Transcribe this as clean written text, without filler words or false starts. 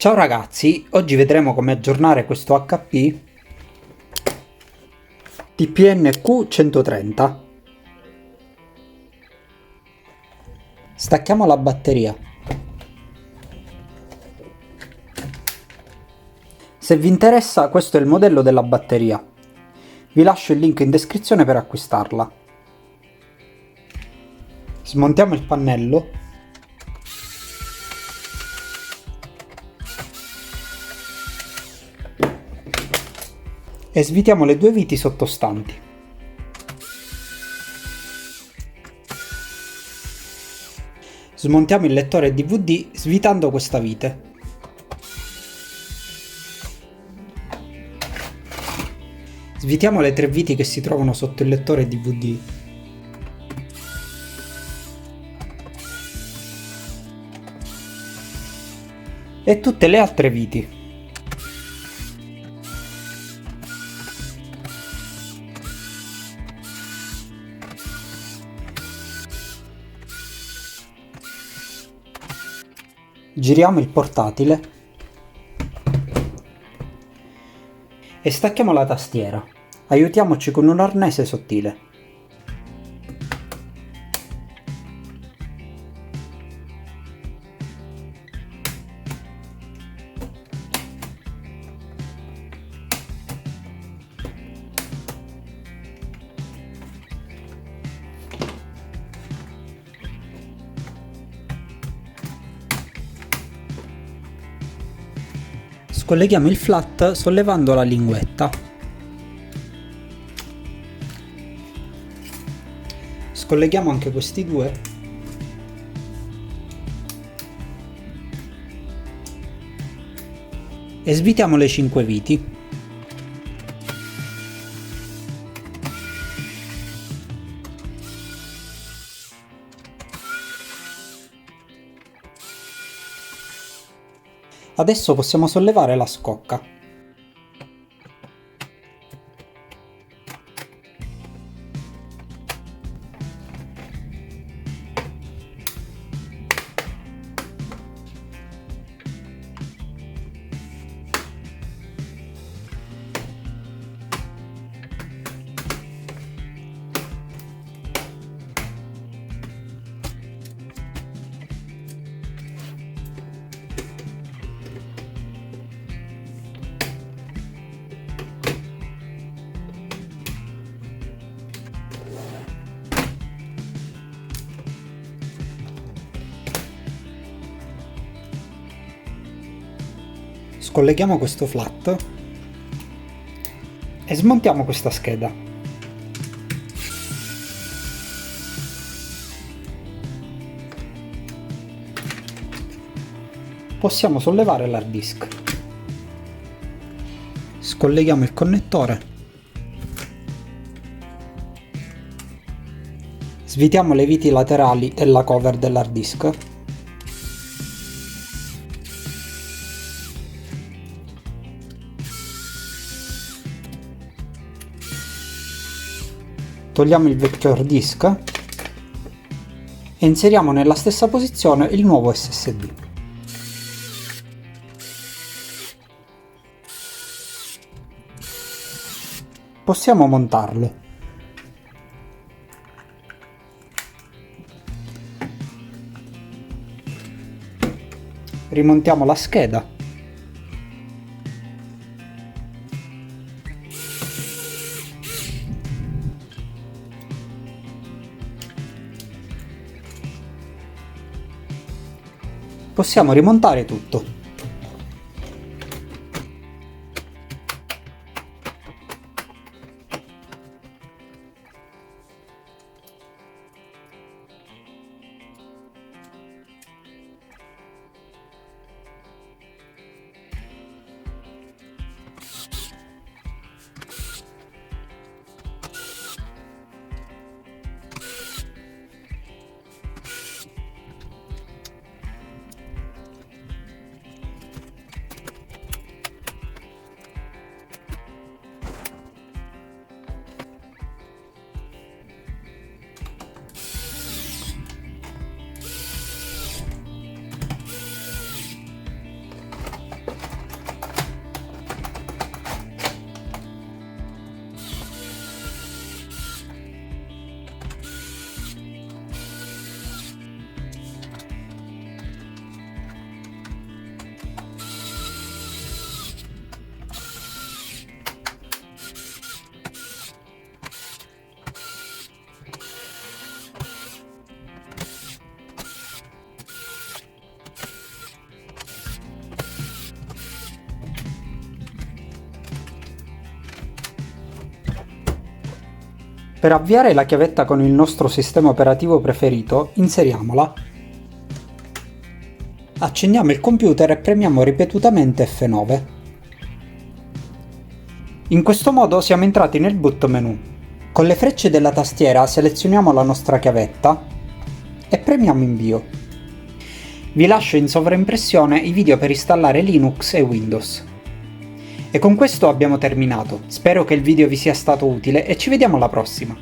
Ciao ragazzi, oggi vedremo come aggiornare questo HP TPNQ130. Stacchiamo la batteria. Se vi interessa, questo è il modello della batteria. Vi lascio il link in descrizione per acquistarla. Smontiamo il pannello. E svitiamo le due viti sottostanti. Smontiamo il lettore DVD svitando questa vite. Svitiamo le tre viti che si trovano sotto il lettore DVD. E tutte le altre viti. Giriamo il portatile e stacchiamo la tastiera. Aiutiamoci con un arnese sottile. Scolleghiamo il flat sollevando la linguetta. Scolleghiamo anche questi due. E svitiamo le 5 viti. Adesso possiamo sollevare la scocca. Scolleghiamo questo flat e smontiamo questa scheda. Possiamo sollevare l'hard disk. Scolleghiamo il connettore. Svitiamo le viti laterali della cover dell'hard disk. Togliamo il vecchio hard disk e inseriamo nella stessa posizione il nuovo SSD. Possiamo montarlo. Rimontiamo la scheda. Possiamo rimontare tutto. Per avviare la chiavetta con il nostro sistema operativo preferito, inseriamola. Accendiamo il computer e premiamo ripetutamente F9. In questo modo siamo entrati nel boot menu. Con le frecce della tastiera selezioniamo la nostra chiavetta e premiamo invio. Vi lascio in sovraimpressione i video per installare Linux e Windows. E con questo abbiamo terminato. Spero che il video vi sia stato utile e ci vediamo alla prossima.